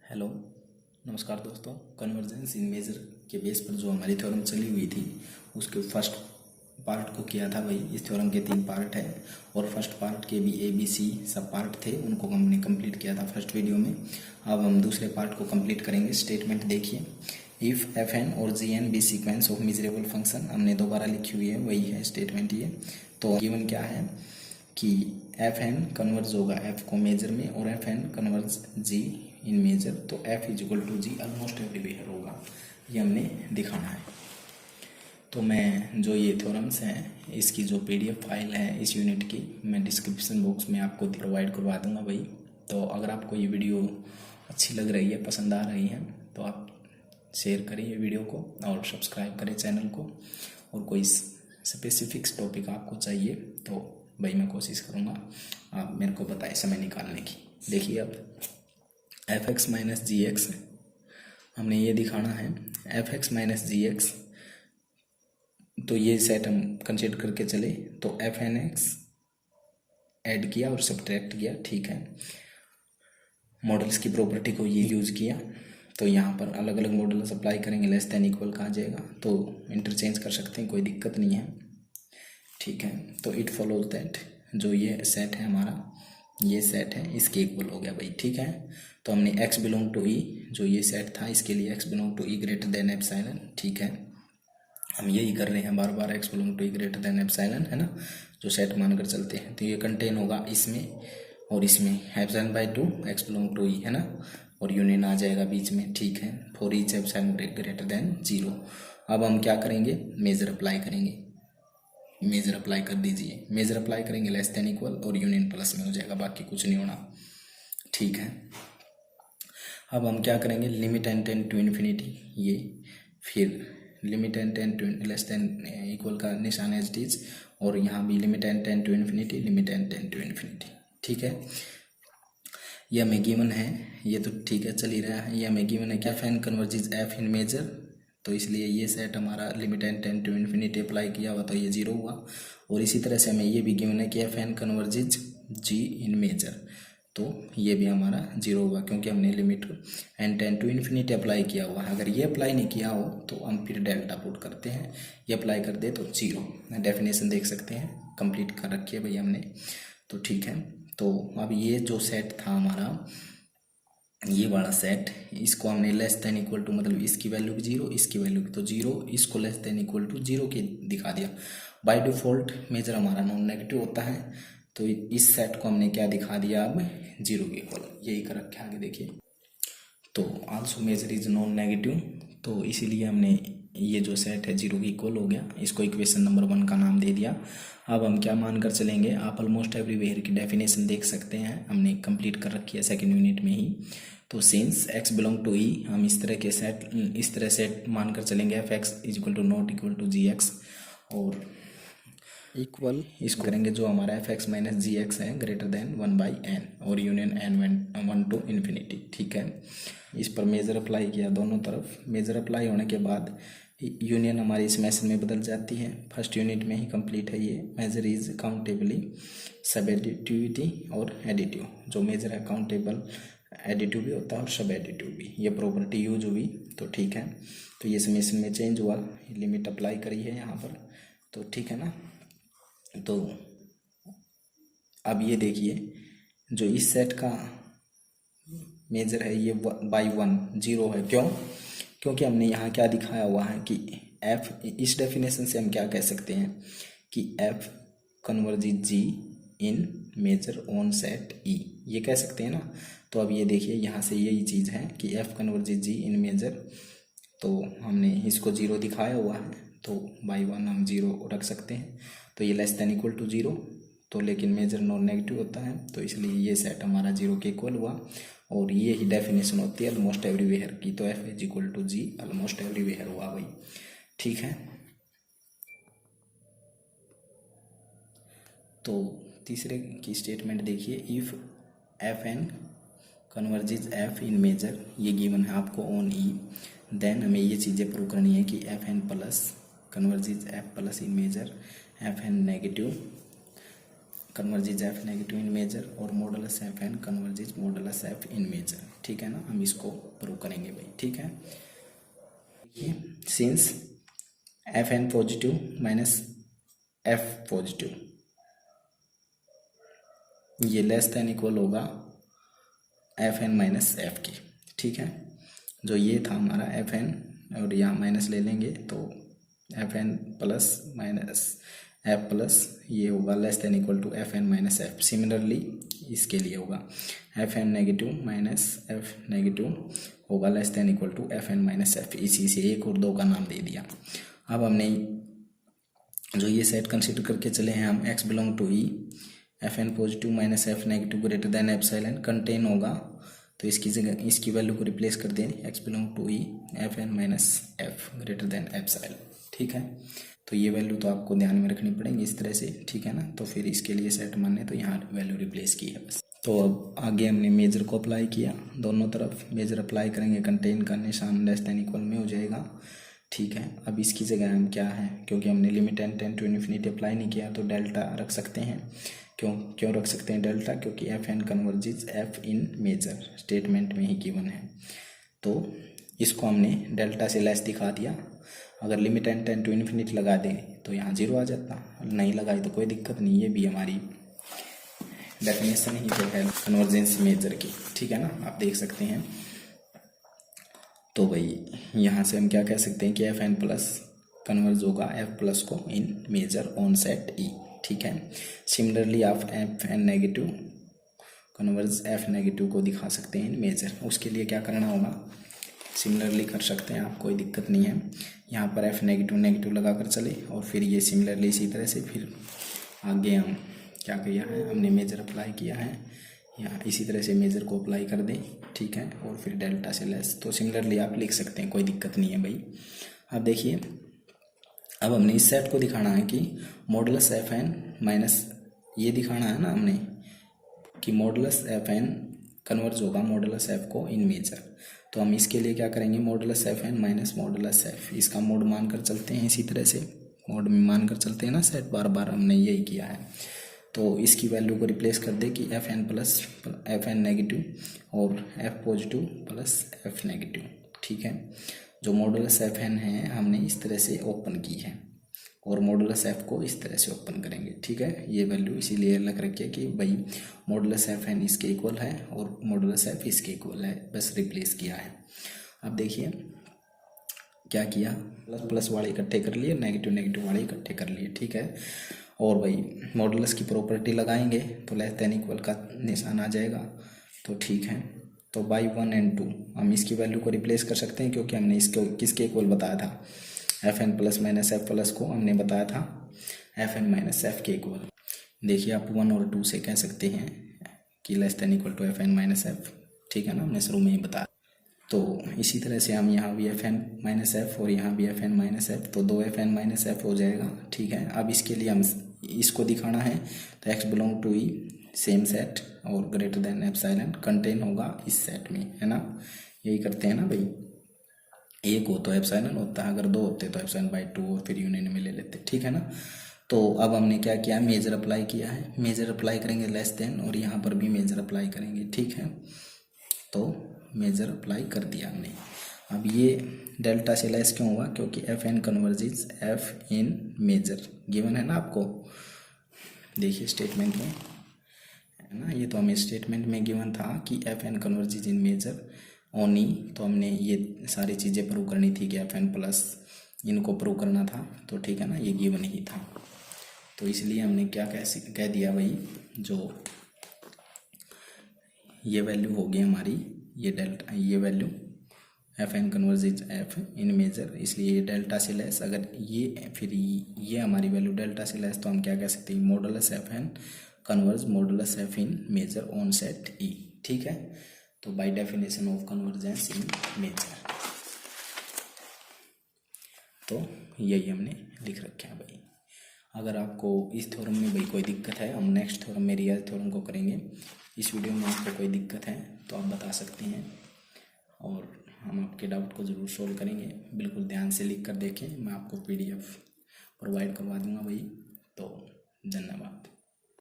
Hello, नमस्कार दोस्तों। Convergence in major के बेस पर जो हमारी थ्योरम चली हुई थी उसके फर्स्ट पार्ट को किया था। वही इस थ्योरम के 3 पार्ट है और फर्स्ट पार्ट के भी ABC सब पार्ट थे, उनको हमने कंप्लीट किया था फर्स्ट वीडियो में। अब हम दूसरे पार्ट को कंप्लीट करेंगे। स्टेटमेंट देखिए, इफ़ FN और GN be sequence of measurable function, हमने दोबारा लिखी हुई है, वही है स्टेटमेंट ये। तो गिवन क्या है कि FN कन्वर्ज होगा F को मेजर में और FN converge G in measure, तो F is equal to G almost everywhere होगा, ये हमने दिखाना है। तो मैं जो ये थ्योरम्स हैं इसकी जो PDF फाइल है इस यूनिट की मैं डिस्क्रिप्शन बॉक्स में आपको प्रोवाइड करवा दूंगा भाई। तो अगर आपको ये वीडियो अच्छी लग रही है, पसंद आ रही है, तो आप शेयर करें ये वीडियो को और सब्सक्राइब करें चैनल को। और कोई स्पेसिफिक्स टॉपिक आपको चाहिए तो भाई मैं कोशिश करूँगा आप मेरे को बताएं समय निकालने की। देखिए, अब fx माइनस जी एक्स हमने ये दिखाना है। fx माइनस जी एक्स, तो ये सेट हम कंसिडर करके चले तो fnx ऐड किया और सब्ट्रैक्ट किया, ठीक है। मॉडल्स की प्रॉपर्टी को ये यूज़ किया, तो यहाँ पर अलग अलग मॉडल्स अप्लाई करेंगे, लेस देन इक्वल का आ जाएगा, तो इंटरचेंज कर सकते हैं, कोई दिक्कत नहीं है, ठीक है। तो इट फॉलोज दैट जो ये सेट है हमारा, ये सेट है, इसके इक्वल हो गया भाई, ठीक है। तो हमने x बिलोंग टू ई, जो ये सेट था इसके लिए x belong to E greater than epsilon, ठीक है। हम यही कर रहे हैं बार बार, x belong to E greater than epsilon, है ना, जो सेट मानकर चलते हैं। तो ये कंटेन होगा इसमें और इसमें, epsilon by 2 x belong to E, है ना, और यूनियन आ जाएगा बीच में, ठीक है, for each epsilon greater than 0। अब हम क्या करेंगे, मेजर अप्लाई करेंगे। मेजर अप्लाई कर दीजिए, मेजर अप्लाई करेंगे लेस देन इक्वल और यूनियन प्लस में हो जाएगा, बाकी कुछ नहीं होना, ठीक है। अब हम क्या करेंगे, limit n tend to infinity, ये फिर limit n tend to less than equal का निशान एज इट इज, और यहाँ भी limit n tend to infinity, limit n tend to infinity, ठीक है। यह हमें गिवन है, ये तो ठीक है चल ही रहा है। यह हमें गिवन है क्या, फैन कन्वर्जेज F इन मेजर, तो इसलिए ये सेट हमारा limit n tend to infinity apply किया हुआ तो ये 0 हुआ। और इसी तरह से हमें ये भी गिवन है कि FN converges G in measure, तो ये भी हमारा 0 होगा क्योंकि हमने limit n tend to infinity apply किया हुआ है। अगर ये अप्लाई नहीं किया हो तो हम फिर डेल्टा पुट करते हैं, ये अप्लाई कर दे तो 0। डेफिनेशन देख सकते हैं, कंप्लीट कर रखी है भाई हमने, तो ठीक है। तो अब ये जो सेट था हमारा, ये वाला सेट, इसको हमने लेस देन इक्वल टू, मतलब इसकी वैल्यू भी 0, इसकी वैल्यू भी तो 0, इसको लेस देन इक्वल टू 0 के दिखा दिया। बाय डिफ़ॉल्ट मेजर हमारा नॉन नेगेटिव होता है, तो इस सेट को हमने क्या दिखा दिया, अब 0 के इक्वल, यही कर रखे आगे देखिए। तो also measure is non negative, तो इसीलिए हमने ये जो सेट है 0 के इक्वल हो गया, इसको इक्वेशन नंबर 1 का नाम दे दिया। अब हम क्या मानकर चलेंगे, आप ऑलमोस्ट एवरीवेयर की डेफिनेशन देख सकते हैं, हमने कंप्लीट कर रखी है सेकंड यूनिट में ही। तो सिंस x बिलोंग टू ई, हम इस तरह के सेट, इस तरह सेट मानकर चलेंगे fx is equal to not equal to gx, और इक्वल इसको करेंगे जो हमारा fx माइनस जी एक्स है ग्रेटर देन 1/n और यूनियन n 1 टू इन्फिनिटी, ठीक है। इस पर मेजर अप्लाई किया दोनों तरफ, मेजर अप्लाई होने के बाद यूनियन हमारी इस मेथड में बदल जाती है। फर्स्ट यूनिट में ही कंप्लीट है ये। मेजर इज काउंटेबली सब एडिटिविटी और एडिटिव, जो मेजर है काउंटेबल एडिटिव भी होता है और सब एडिटिव भी, ये प्रॉपर्टी यूज हुई, तो ठीक है। तो ये समेशन में चेंज हुआ, लिमिट अप्लाई करी है यहाँ पर, तो ठीक है ना। तो अब ये देखिए, जो इस सेट का मेजर है ये बाई 1 0 है, क्यों, क्योंकि हमने यहाँ क्या दिखाया हुआ है कि F, इस डेफिनेशन से हम क्या कह सकते हैं कि F converges G in measure on set E, ये कह सकते हैं ना। तो अब ये देखिए, यहाँ से यही चीज़ है कि F converges G in measure, तो हमने इसको 0 दिखाया हुआ है, तो बाई 1 हम 0 रख सकते हैं। तो ये लेस देन इक्वल टू 0, तो लेकिन मेजर नॉन नेगेटिव होता है, तो इसलिए ये सेट हमारा 0 के इक्वल हुआ। और ये ही डेफिनेशन होती है ऑलमोस्ट एवरीवेयर की, तो F is equal to G almost everywhere हुआ भाई, ठीक है। तो तीसरे की स्टेटमेंट देखिए, if FN converges F in measure, ये गिवन है आपको ऑन E, देन हमें ये चीज़ें प्रूव करनी है कि FN plus converges F plus in measure, FN negative converges F negative in measure और modulus F N converges modulus F in measure. ठीक है ना, हम इसको प्रूव करेंगे भाई। ठीक है, since f n positive minus f positive ये लेस देन इक्वल होगा एफ एन माइनस एफ की। ठीक है, जो ये था हमारा एफ एन और यहाँ माइनस ले लेंगे तो F N plus minus F plus ये होगा less than equal to F N minus F. Similarly इसके लिए होगा F N negative minus F negative होगा less than equal to F N minus F. इसी से 1 और 2 का नाम दे दिया। अब हमने जो ये सेट कंसिडर करके चले हैं हम x belong to E f n positive minus F negative greater than epsilon contain होगा, तो इसकी जगह इसकी वैल्यू को रिप्लेस कर दें x belong to E f N minus f greater than epsilon. ठीक है, तो ये वैल्यू तो आपको ध्यान में रखनी पड़ेगी इस तरह से। ठीक है ना, तो फिर इसके लिए सेट माने तो यहाँ वैल्यू रिप्लेस की है बस। तो अब आगे हमने मेजर को अप्लाई किया, दोनों तरफ मेजर अप्लाई करेंगे, कंटेन का निशान लेस देन इक्वल में हो जाएगा। ठीक है, अब इसकी जगह हम क्या है, क्योंकि हमने limit n tend to infinity apply नहीं किया तो डेल्टा रख सकते हैं। क्यों रख सकते हैं डेल्टा, क्योंकि F N converges F in major statement में ही गिवन है, तो इसको हमने डेल्टा से लेस दिखा दिया। अगर limit n tend to infinity लगा दें तो यहाँ 0 आ जाता, नहीं लगाई तो कोई दिक्कत नहीं। ये भी हमारी डेफिनेशन ही जो है कन्वर्जेंस मेजर की। ठीक है ना, आप देख सकते हैं। तो भाई यहाँ से हम क्या कह सकते हैं कि एफ एन प्लस कन्वर्ज होगा एफ प्लस को in measure on set E. ठीक है, सिमिलरली आप f N negative converge f negative को दिखा सकते हैं इन मेजर। उसके लिए क्या करना होगा, सिमिलरली कर सकते हैं आप, कोई दिक्कत नहीं है। यहाँ पर एफ नेगेटिव नेगेटिव लगा कर चले और फिर ये सिमिलरली इसी तरह से फिर आगे हम क्या किया है, हमने मेजर अप्लाई किया है, यहाँ इसी तरह से मेजर को अप्लाई कर दें। ठीक है, और फिर डेल्टा से लेस, तो सिमिलरली आप लिख सकते हैं, कोई दिक्कत नहीं है भाई। अब देखिए, अब हमने इस सेट को दिखाना है कि मॉडुलस एफ एन माइनस ये दिखाना है ना हमने कि मॉडुलस एफ एन कन्वर्ज होगा मॉडुलस एफ को इन मेजर। तो हम इसके लिए क्या करेंगे, modulus F N minus modulus f, इसका मोड मानकर चलते हैं। इसी तरह से मोड में मानकर चलते हैं ना सेट, बार बार हमने यही किया है। तो इसकी वैल्यू को रिप्लेस कर दे कि F N plus F N negative और F positive plus F negative. ठीक है, जो मॉडुलस एफ एन है हमने इस तरह से ओपन की है और मॉडुलस एफ को इस तरह से ओपन करेंगे। ठीक है, ये वैल्यू इसीलिए अलग रखिए कि भाई मॉडुलस एफ एन इसके इक्वल है और मॉडुलस एफ इसके इक्वल है, बस रिप्लेस किया है। अब देखिए क्या किया, प्लस प्लस वाले इकट्ठे कर लिए, नेगेटिव नेगेटिव वाले इकट्ठे कर लिए। ठीक है, और भाई मॉडुलस की प्रॉपर्टी लगाएंगे तो लेस देन इक्वल का निशान आ जाएगा। तो ठीक है, तो बाई 1 एंड 2 हम इसकी वैल्यू को रिप्लेस कर सकते हैं, क्योंकि हमने इसको किसके इक्वल बताया था, f N plus minus F plus को हमने बताया था एफ एन माइनस एफ के इक्वल। देखिए आप 1 और 2 से कह सकते हैं कि less than equal to F N minus f. ठीक है ना, हमने शुरू में ही बताया। तो इसी तरह से हम यहाँ भी एफ एन माइनस एफ और यहाँ भी एफ एन माइनस एफ, तो 2 एफ एन माइनस एफ हो जाएगा। ठीक है, अब इसके लिए हम इसको दिखाना है तो x belong to E same set और ग्रेटर देन एप्सिलॉन कंटेन होगा इस सेट में, है ना। यही करते हैं ना भाई, एक हो तो एप्सिलॉन होता है, अगर 2 होते तो एप्सिलॉन बाई 2 और फिर यूनियन में ले लेते। ठीक है ना, तो अब हमने क्या किया, मेजर अप्लाई किया है, मेजर अप्लाई करेंगे लेस देन, और यहाँ पर भी मेजर अप्लाई करेंगे। ठीक है, तो मेजर अप्लाई कर दिया हमने। अब ये डेल्टा से लेस क्यों हुआ, क्योंकि F N converges F in major given है ना आपको, देखिए स्टेटमेंट में है ना, ये तो हमें स्टेटमेंट में गिवन था कि एफ एन कन्वर्जेज इन मेजर ओनली, तो हमने ये सारी चीज़ें प्रूव करनी थी कि एफ एन प्लस इनको प्रूव करना था। तो ठीक है ना, ये गिवन ही था, तो इसलिए हमने क्या कह दिया भाई, जो ये वैल्यू होगी हमारी, ये डेल्टा, ये value F N converges F in measure, इसलिए ये डेल्टा से लेस, अगर ये फिर ये हमारी वैल्यू डेल्टा से लेस, तो हम क्या कह सकते हैं, modulus F n converge modulus F in measure on set E. ठीक है, तो by definition of convergence in measure, तो यही हमने लिख रखा है भाई। अगर आपको इस थ्योरम में भाई कोई दिक्कत है, हम नेक्स्ट थ्योरम में रियल थ्योरम को करेंगे। इस वीडियो में आपको कोई दिक्कत है तो आप बता सकते हैं और हम आपके डाउट को ज़रूर सोल्व करेंगे। बिल्कुल ध्यान से लिख कर देखें, मैं आपको PDF प्रोवाइड करवा दूंगा भाई। तो धन्यवाद।